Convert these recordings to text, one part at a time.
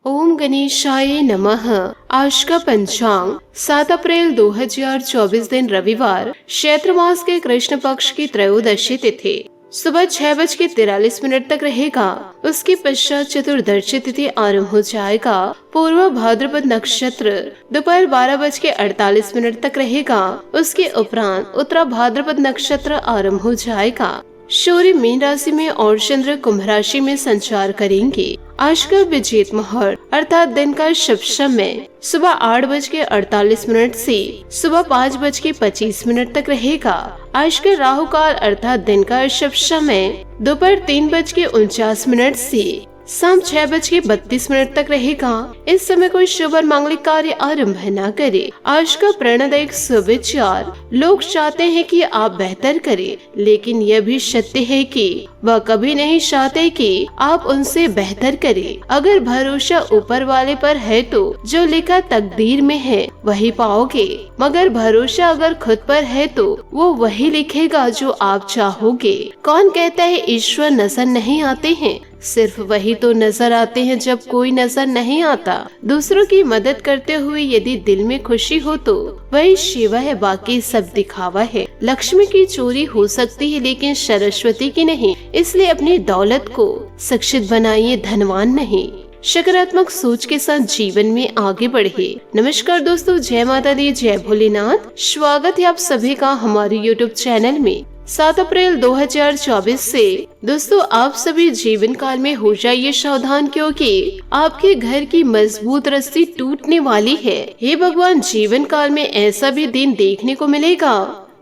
ओम गणेशाय नमः। आज का पंचांग 7 अप्रैल 2024 दिन रविवार, चैत्र मास के कृष्ण पक्ष की त्रयोदशी तिथि सुबह 6:43 तक रहेगा। उसके पश्चात चतुर्दशी तिथि आरंभ हो जाएगा। पूर्व भाद्रपद नक्षत्र दोपहर 12:48 तक रहेगा। उसके उपरांत उत्तरा भाद्रपद नक्षत्र आरंभ हो जाएगा। सूर्य मीन राशि में और चंद्र कुंभ राशि में संचार करेंगे। आज का विजेत मुहूर्त अर्थात दिन का शुभ समय सुबह 8:48 से सुबह 5:25 तक रहेगा। आज का राहु काल अर्थात दिन का शुभ समय दोपहर 3:49 से शाम 6:32 तक रहेगा। इस समय कोई शुभ और मांगलिक कार्य आरंभ न करे। आज का प्रेरणादायक सुविचार, लोग चाहते हैं कि आप बेहतर करें, लेकिन यह भी सत्य है कि वह कभी नहीं चाहते कि आप उनसे बेहतर करें। अगर भरोसा ऊपर वाले पर है तो जो लिखा तकदीर में है वही पाओगे, मगर भरोसा अगर खुद पर है तो वो वही लिखेगा जो आप चाहोगे। कौन कहता है ईश्वर नजर नहीं आते हैं? सिर्फ वही तो नजर आते हैं जब कोई नजर नहीं आता। दूसरों की मदद करते हुए यदि दिल में खुशी हो तो वही शिवा है, बाकी सब दिखावा है। लक्ष्मी की चोरी हो सकती है लेकिन सरस्वती की नहीं, इसलिए अपनी दौलत को शिक्षित बनाइए, धनवान नहीं। सकारात्मक सोच के साथ जीवन में आगे बढ़े। नमस्कार दोस्तों, जय माता दी, जय भोलेनाथ। स्वागत है आप सभी का हमारे यूट्यूब चैनल में। 7 अप्रैल 2024 से दोस्तों आप सभी जीवन काल में हो जाइए सावधान, क्योंकि आपके घर की मजबूत रस्सी टूटने वाली है। हे भगवान, जीवन काल में ऐसा भी दिन देखने को मिलेगा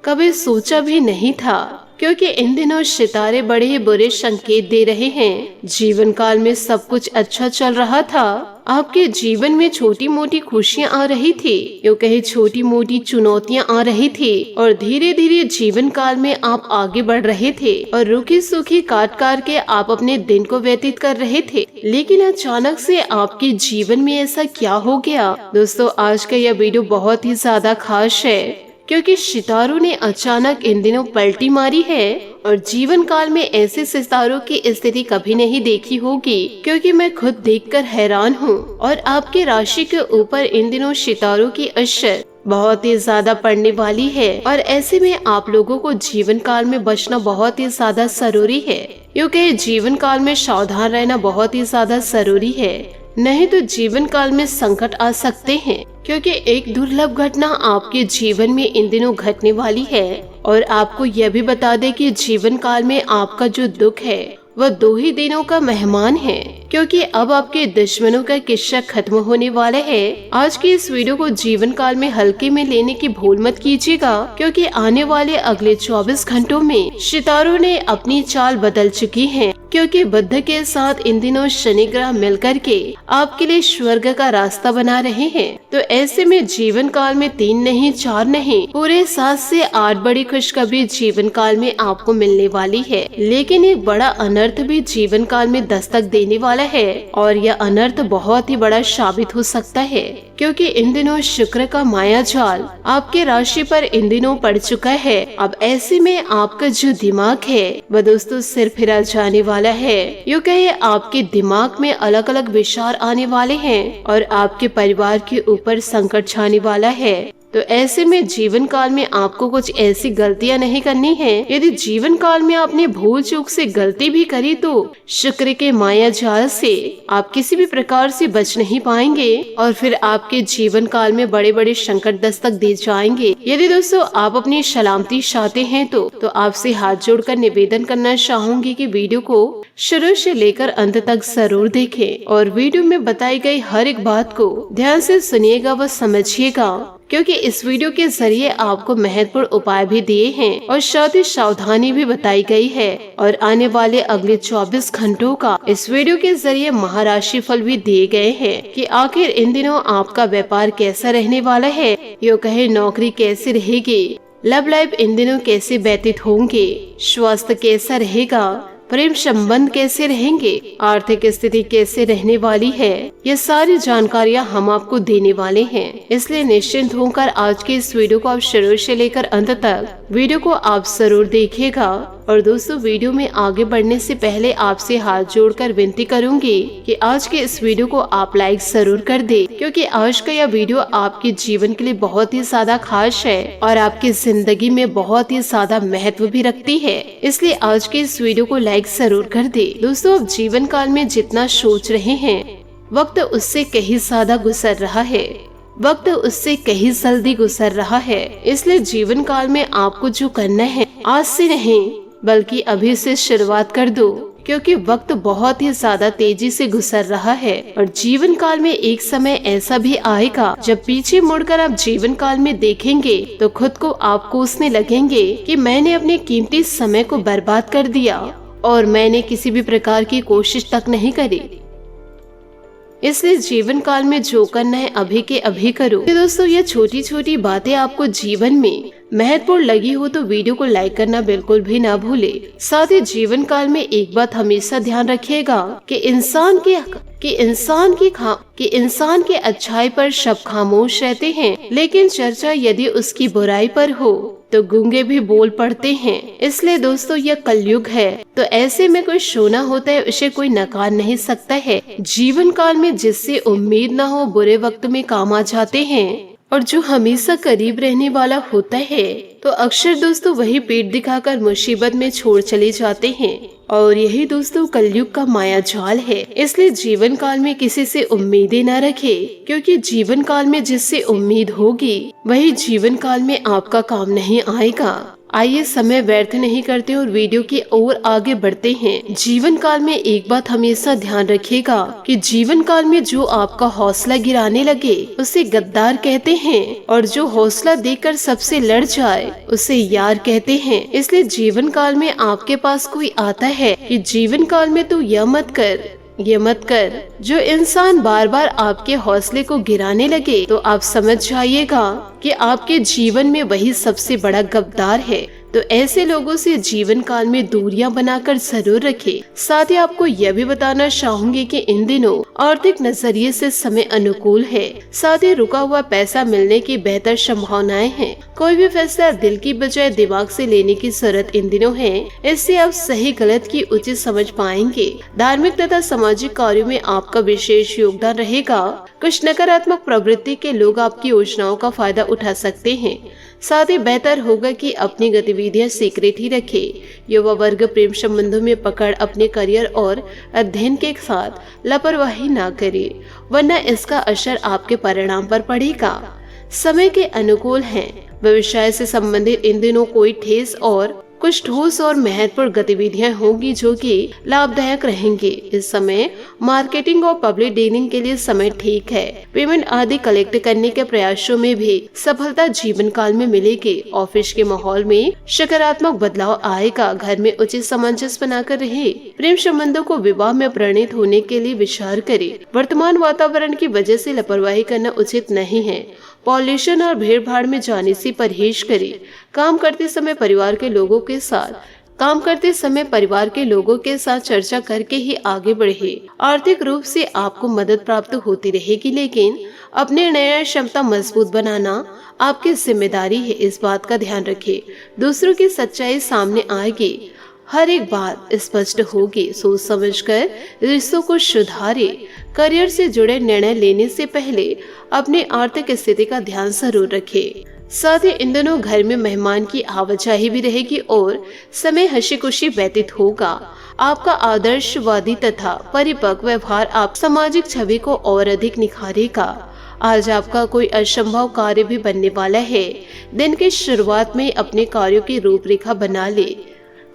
कभी सोचा भी नहीं था, क्योंकि इन दिनों सितारे बड़े ही बुरे संकेत दे रहे हैं। जीवन काल में सब कुछ अच्छा चल रहा था, आपके जीवन में छोटी मोटी खुशियां आ रही थी, यूँ कहे छोटी मोटी चुनौतियां आ रही थी, और धीरे धीरे जीवन काल में आप आगे बढ़ रहे थे और रूखी सूखी काट के आप अपने दिन को व्यतीत कर रहे थे। लेकिन अचानक से आपके जीवन में ऐसा क्या हो गया? दोस्तों आज का यह वीडियो बहुत ही ज्यादा खास है, क्योंकि सितारों ने अचानक इन दिनों पलटी मारी है और जीवन काल में ऐसे सितारों की स्थिति कभी नहीं देखी होगी, क्योंकि मैं खुद देखकर हैरान हूँ। और आपके राशि के ऊपर इन दिनों सितारों की असर बहुत ही ज्यादा पड़ने वाली है, और ऐसे में आप लोगों को जीवन काल में बचना बहुत ही ज्यादा जरूरी है, क्योंकि जीवन काल में सावधान रहना बहुत ही ज्यादा जरूरी है। नहीं तो जीवन काल में संकट आ सकते हैं, क्योंकि एक दुर्लभ घटना आपके जीवन में इन दिनों घटने वाली है। और आपको यह भी बता दें कि जीवन काल में आपका जो दुख है वह 2 ही दिनों का मेहमान है, क्योंकि अब आपके दुश्मनों का किस्सा खत्म होने वाला है। आज की इस वीडियो को जीवन काल में हल्के में लेने की भूल मत कीजिएगा, क्योंकि आने वाले अगले 24 घंटों में सितारों ने अपनी चाल बदल चुकी है, क्योंकि बुध के साथ इन दिनों शनि ग्रह मिलकर के आपके लिए स्वर्ग का रास्ता बना रहे हैं। तो ऐसे में जीवन काल में 3 नहीं 4 नहीं पूरे 7 से 8 बड़ी खुशखबरी जीवन काल में आपको मिलने वाली है। लेकिन एक बड़ा अनर्थ भी जीवन काल में दस्तक देने वाला है, और यह अनर्थ बहुत ही बड़ा साबित हो सकता है, क्योंकि इन दिनों शुक्र का माया जाल आपके राशि पर इन दिनों पड़ चुका है। अब ऐसे में आपका जो दिमाग है वह दोस्तों सिर फिरा जाने वाला है। यूँ कहे आपके दिमाग में अलग अलग विचार आने वाले हैं और आपके परिवार के ऊपर संकट छाने वाला है। तो ऐसे में जीवन काल में आपको कुछ ऐसी गलतियां नहीं करनी है। यदि जीवन काल में आपने भूल चूक से गलती भी करी तो शुक्र के माया जाल से आप किसी भी प्रकार से बच नहीं पाएंगे, और फिर आपके जीवन काल में बड़े बड़े संकट दस्तक दे जाएंगे। यदि दोस्तों आप अपनी सलामती चाहते हैं तो आपसे हाथ जोड़कर निवेदन करना चाहूंगी कि वीडियो को शुरू से लेकर अंत तक जरूर देखें, और वीडियो में बताई गई हर एक बात को ध्यान से सुनिएगा व समझिएगा, क्योंकि इस वीडियो के जरिए आपको महत्वपूर्ण उपाय भी दिए हैं और साथ ही सावधानी भी बताई गई है। और आने वाले अगले 24 घंटों का इस वीडियो के जरिए महाराशि फल भी दिए गए हैं कि आखिर इन दिनों आपका व्यापार कैसा रहने वाला है, यूँ कहे नौकरी कैसी रहेगी, लव लाइफ इन दिनों कैसे व्यतीत होंगे, स्वास्थ्य कैसा रहेगा, प्रेम संबंध कैसे रहेंगे, आर्थिक स्थिति कैसे रहने वाली है, ये सारी जानकारियाँ हम आपको देने वाले हैं। इसलिए निश्चिंत होकर आज के इस वीडियो को आप शुरू से लेकर अंत तक वीडियो को आप जरूर देखिएगा। और दोस्तों, वीडियो में आगे बढ़ने से पहले आपसे हाथ जोड़कर विनती करूंगी कि आज के इस वीडियो को आप लाइक जरूर कर दे, क्योंकि आज का यह वीडियो आपके जीवन के लिए बहुत ही ज्यादा खास है और आपकी जिंदगी में बहुत ही ज्यादा महत्व भी रखती है। इसलिए आज के इस वीडियो को लाइक जरूर कर दे। दोस्तों, अब जीवन काल में जितना सोच रहे हैं, वक्त उससे कहीं ज्यादा गुजर रहा है, वक्त उससे कहीं जल्दी गुजर रहा है। इसलिए जीवन काल में आपको जो करना है, आज से नहीं बल्कि अभी से शुरुआत कर दो, क्योंकि वक्त बहुत ही ज्यादा तेजी से गुजर रहा है। और जीवन काल में एक समय ऐसा भी आएगा जब पीछे मुड़कर आप जीवन काल में देखेंगे तो खुद को आप कोसने लगेंगे कि मैंने अपने कीमती समय को बर्बाद कर दिया और मैंने किसी भी प्रकार की कोशिश तक नहीं करी। इसलिए जीवन काल में जो करना है अभी के अभी करो। तो दोस्तों, ये छोटी छोटी बातें आपको जीवन में महत्वपूर्ण लगी हो तो वीडियो को लाइक करना बिल्कुल भी ना भूले। साथ ही जीवन काल में एक बात हमेशा ध्यान रखिएगा कि इंसान की अच्छाई पर सब खामोश रहते हैं, लेकिन चर्चा यदि उसकी बुराई पर हो तो गूंगे भी बोल पड़ते हैं। इसलिए दोस्तों, यह कलयुग है, तो ऐसे में कोई सोना होता है उसे कोई नकार नहीं सकता है। जीवन काल में जिससे उम्मीद न हो बुरे वक्त में काम आ जाते हैं, और जो हमेशा करीब रहने वाला होता है तो अक्सर दोस्तों वही पीठ दिखाकर मुसीबत में छोड़ चले जाते हैं। और यही दोस्तों कलयुग का माया जाल है। इसलिए जीवन काल में किसी से उम्मीदें न रखे, क्योंकि जीवन काल में जिससे उम्मीद होगी वही जीवन काल में आपका काम नहीं आएगा। आइए समय व्यर्थ नहीं करते और वीडियो की ओर आगे बढ़ते हैं। जीवन काल में एक बात हमेशा ध्यान रखिएगा कि जीवन काल में जो आपका हौसला गिराने लगे उसे गद्दार कहते हैं, और जो हौसला देकर सबसे लड़ जाए उसे यार कहते हैं। इसलिए जीवन काल में आपके पास कोई आता है कि जीवन काल में तू यह मत कर। जो इंसान बार बार आपके हौसले को गिराने लगे तो आप समझ जाइएगा कि आपके जीवन में वही सबसे बड़ा गद्दार है। तो ऐसे लोगों से जीवन काल में दूरियां बनाकर जरूर रखें। साथ ही आपको यह भी बताना चाहूंगी कि इन दिनों आर्थिक नजरिए से समय अनुकूल है। साथ ही रुका हुआ पैसा मिलने की बेहतर संभावनाएं हैं। कोई भी फैसला दिल की बजाय दिमाग से लेने की जरूरत इन दिनों है। इससे आप सही गलत की उचित समझ पाएंगे। धार्मिक तथा सामाजिक कार्यों में आपका विशेष योगदान रहेगा। कुछ नकारात्मक प्रवृत्ति के लोग आपकी योजनाओं का फायदा उठा सकते हैं। साथ ही बेहतर होगा कि अपनी गतिविधियां सीक्रेट ही रखे। युवा वर्ग प्रेम संबंधों में पकड़ अपने करियर और अध्ययन के साथ लापरवाही ना करे, वरना इसका असर आपके परिणाम पर पड़ेगा। समय के अनुकूल हैं। व्यवसाय से संबंधित इन दिनों कुछ ठोस और महत्वपूर्ण गतिविधियां होंगी जो कि लाभदायक रहेंगी। इस समय मार्केटिंग और पब्लिक डीलिंग के लिए समय ठीक है। पेमेंट आदि कलेक्ट करने के प्रयासों में भी सफलता जीवन काल में मिलेगी। ऑफिस के माहौल में सकारात्मक बदलाव आएगा। घर में उचित सामंजस्य बनाकर रहे। प्रेम संबंधों को विवाह में परिणत होने के लिए विचार करें। वर्तमान वातावरण की वजह से लापरवाही करना उचित नहीं है। पॉल्यूशन और भीड़ भाड़ में जाने से परहेज करें। काम करते समय परिवार के लोगों के साथ चर्चा करके ही आगे बढ़े। आर्थिक रूप से आपको मदद प्राप्त होती रहेगी, लेकिन अपने निर्णय क्षमता मजबूत बनाना आपकी जिम्मेदारी है। इस बात का ध्यान रखें। दूसरों की सच्चाई सामने आएगी। हर एक बात स्पष्ट होगी। सोच समझकर रिश्तों को सुधारे। करियर से जुड़े निर्णय लेने से पहले अपनी आर्थिक स्थिति का ध्यान जरूर रखें। साथ ही इन दिनों घर में मेहमान की आवाजाही भी रहेगी और समय हंसी खुशी व्यतीत होगा। आपका आदर्शवादी तथा परिपक्व व्यवहार आप सामाजिक छवि को और अधिक निखारेगा। आज आपका कोई असंभव कार्य भी बनने वाला है। दिन की शुरुआत में अपने कार्यों की रूपरेखा बना ले।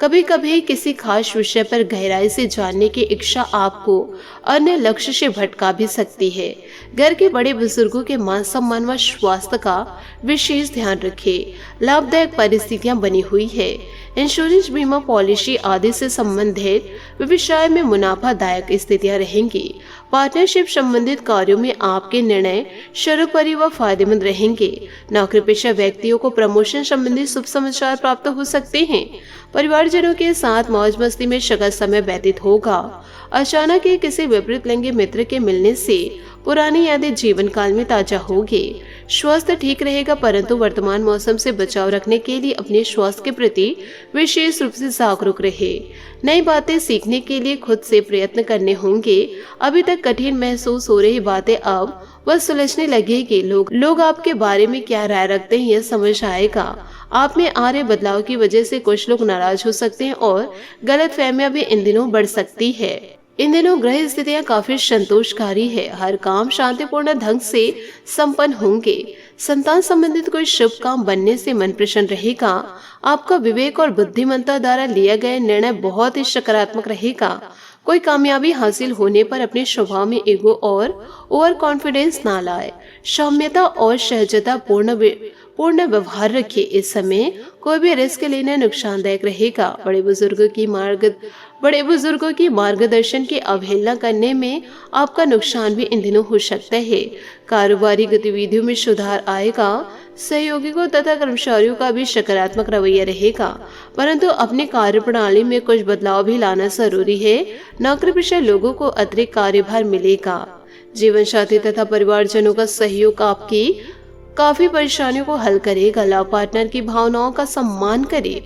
कभी कभी किसी खास विषय पर गहराई से जानने की इच्छा आपको अन्य लक्ष्य से भटका भी सकती है। घर के बड़े बुजुर्गों के मान सम्मान व स्वास्थ्य का विशेष ध्यान रखें। लाभदायक परिस्थितियां बनी हुई है। इंश्योरेंस, बीमा पॉलिसी आदि से संबंधित व्यवसाय में मुनाफादायक स्थितियां रहेंगी। पार्टनरशिप संबंधित कार्यों में आपके निर्णय सर्वोपरि व फायदेमंद रहेंगे। नौकरी पेशा व्यक्तियों को प्रमोशन संबंधी शुभ समाचार प्राप्त हो सकते हैं। परिवारजनों के साथ मौज मस्ती में सगल समय व्यतीत होगा। अचानक ही किसी विपरीत लिंगी मित्र के मिलने से पुरानी यादें जीवन काल में ताजा होगी। स्वास्थ्य ठीक रहेगा, परंतु वर्तमान मौसम से बचाव रखने के लिए अपने स्वास्थ्य के प्रति विशेष रूप से जागरूक रहे। नई बातें सीखने के लिए खुद से प्रयत्न करने होंगे। अभी तक कठिन महसूस हो रही बातें अब वह सुलझने लगेगी। लोग आपके बारे में क्या राय रखते हैं यह समझ आएगा। आप में आ रहे बदलाव की वजह से कुछ लोग नाराज हो सकते हैं और गलतफहमियां भी इन दिनों बढ़ सकती है। इन दिनों ग्रह स्थितियां काफी संतोषकारी है। हर काम शांतिपूर्ण ढंग से संपन्न होंगे। संतान संबंधित कोई शुभ काम बनने से मन प्रसन्न रहेगा। आपका विवेक और बुद्धिमत्ता द्वारा लिया गया निर्णय बहुत ही सकारात्मक रहेगा। कोई कामयाबी हासिल होने पर अपने स्वभाव में ईगो और ओवर कॉन्फिडेंस ना लाए। सौम्यता और सहजता पूर्ण व्यवहार रखिए। इस समय कोई भी रिस्क लेना नुकसानदायक रहेगा। बड़े बुजुर्गों की मार्गदर्शन की अवहेलना करने में आपका नुकसान भी इन दिनों हो सकता है। कारोबारी गतिविधियों में सुधार आएगा। सहयोगियों तथा कर्मचारियों का भी सकारात्मक रवैया रहेगा, परंतु अपनी कार्य प्रणाली में कुछ बदलाव भी लाना जरूरी है। नौकरी पेशा लोगों को अतिरिक्त कार्यभार मिलेगा। जीवन साथी तथा परिवारजनों का सहयोग आपकी काफी परेशानियों को हल करेगा। लव पार्टनर की भावनाओं का सम्मान करें।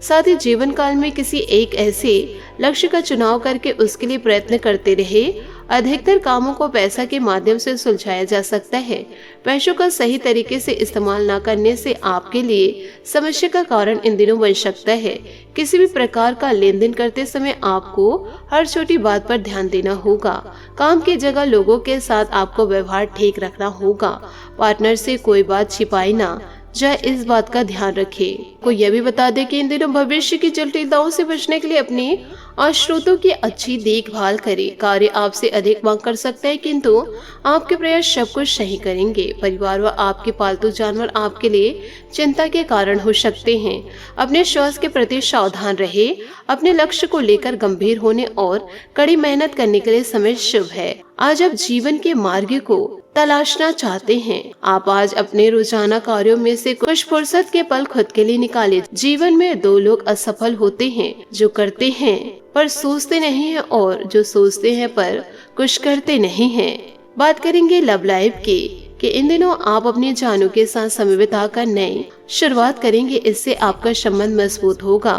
साथ ही जीवन काल में किसी एक ऐसे लक्ष्य का चुनाव करके उसके लिए प्रयत्न करते रहे। अधिकतर कामों को पैसा के माध्यम से सुलझाया जा सकता है। पैसों का सही तरीके से इस्तेमाल न करने से आपके लिए समस्या का कारण इन दिनों बन सकता है। किसी भी प्रकार का लेन देन करते समय आपको हर छोटी बात पर ध्यान देना होगा। काम की जगह लोगों के साथ आपको व्यवहार ठीक रखना होगा। पार्टनर से कोई बात छिपाई ना जाए, इस बात का ध्यान रखें। को यह भी बता दें कि इन दिनों भविष्य की जटिलताओं से बचने के लिए अपने स्रोतों की अच्छी देखभाल करें। कार्य आपसे अधिक मांग कर सकता है, किंतु आपके प्रयास सब कुछ सही करेंगे। परिवार व आपके पालतू जानवर आपके लिए चिंता के कारण हो सकते हैं। अपने स्वास्थ्य के प्रति सावधान रहे। अपने लक्ष्य को लेकर गंभीर होने और कड़ी मेहनत करने के लिए समय शुभ है। आज आप जीवन के मार्ग को तलाशना चाहते हैं। आप आज अपने रोजाना कार्यों में से कुछ फुर्सत के पल खुद के लिए निकालें। जीवन में दो लोग असफल होते हैं, जो करते हैं पर सोचते नहीं हैं और जो सोचते हैं पर कुछ करते नहीं हैं। बात करेंगे लव लाइफ की कि इन दिनों आप अपने जानों के साथ समय बिताकर नई शुरुआत करेंगे। इससे आपका संबंध मजबूत होगा।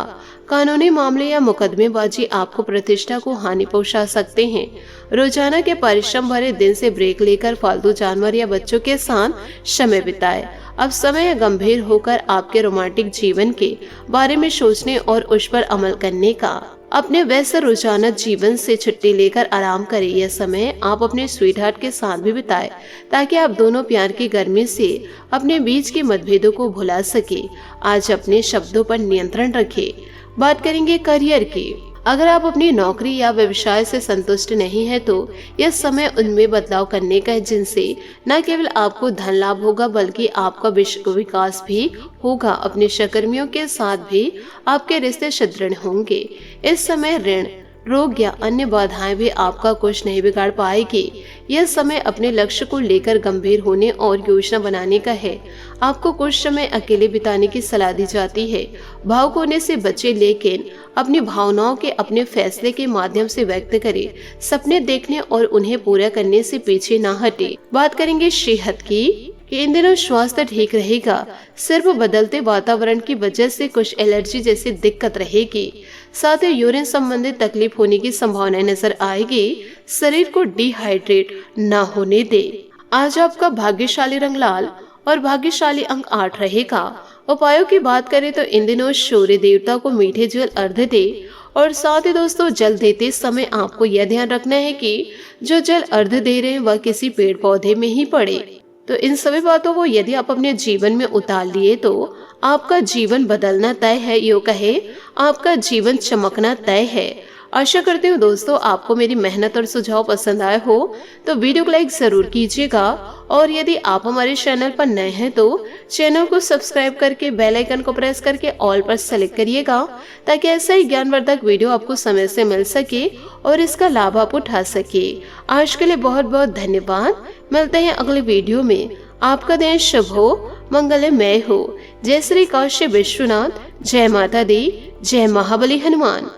कानूनी मामले या मुकदमेबाजी आपको प्रतिष्ठा को हानि पहुंचा सकते हैं। रोजाना के परिश्रम भरे दिन से ब्रेक लेकर फालतू जानवर या बच्चों के साथ समय बिताएं। अब समय गंभीर होकर आपके रोमांटिक जीवन के बारे में सोचने और उस पर अमल करने का। अपने व्यस्त रोजाना जीवन से छुट्टी लेकर आराम करें। यह समय आप अपने स्वीट हार्ट के साथ भी बिताएं, ताकि आप दोनों प्यार की गर्मी से अपने बीच के मतभेदों को भुला सके। आज अपने शब्दों पर नियंत्रण रखें। बात करेंगे करियर की। अगर आप अपनी नौकरी या व्यवसाय से संतुष्ट नहीं है तो यह समय उनमें बदलाव करने का है, जिनसे न केवल आपको धन लाभ होगा बल्कि आपका विकास भी होगा। अपने सहकर्मियों के साथ भी आपके रिश्ते सुदृढ़ होंगे। इस समय ऋण, रोग या अन्य बाधाएं भी आपका कुछ नहीं बिगाड़ पाएगी। यह समय अपने लक्ष्य को लेकर गंभीर होने और योजना बनाने का है। आपको कुछ समय अकेले बिताने की सलाह दी जाती है। भावुक होने से बचे, लेकिन अपनी भावनाओं के अपने फैसले के माध्यम से व्यक्त करें। सपने देखने और उन्हें पूरा करने से पीछे ना हटे। बात करेंगे सेहत की कि इन दिनों स्वास्थ्य ठीक रहेगा। सिर्फ बदलते वातावरण की वजह से कुछ एलर्जी जैसी दिक्कत रहेगी। साथ ही यूरिन संबंधित तकलीफ होने की संभावना नजर आएगी। शरीर को डिहाइड्रेट न होने दे। आज आपका भाग्यशाली रंग लाल और भाग्यशाली अंक 8 रहेगा। उपायों की बात करें तो इन दिनों सूर्य देवता को मीठे जल अर्घ्य दे और साथ ही दोस्तों जल देते समय आपको यह ध्यान रखना है कि जो जल अर्घ्य दे रहे हैं वह किसी पेड़ पौधे में ही पड़े। तो इन सभी बातों को यदि आप अपने जीवन में उतार लिए तो आपका जीवन बदलना तय है। यो कहे आपका जीवन चमकना तय है। आशा करती हूँ दोस्तों आपको मेरी मेहनत और सुझाव पसंद आए हो तो वीडियो को लाइक जरूर कीजिएगा, और यदि आप हमारे चैनल पर नए हैं तो चैनल को सब्सक्राइब करके बेल आइकन को प्रेस करके ऑल पर सेलेक्ट करिएगा, ताकि ऐसा ही ज्ञानवर्धक वीडियो आपको समय से मिल सके और इसका लाभ आप उठा सके। आज के लिए बहुत बहुत धन्यवाद। मिलते हैं अगले वीडियो में। आपका दिन शुभ हो, मंगलमय हो। जय श्री काशी विश्वनाथ, जय माता दी, जय महाबली हनुमान।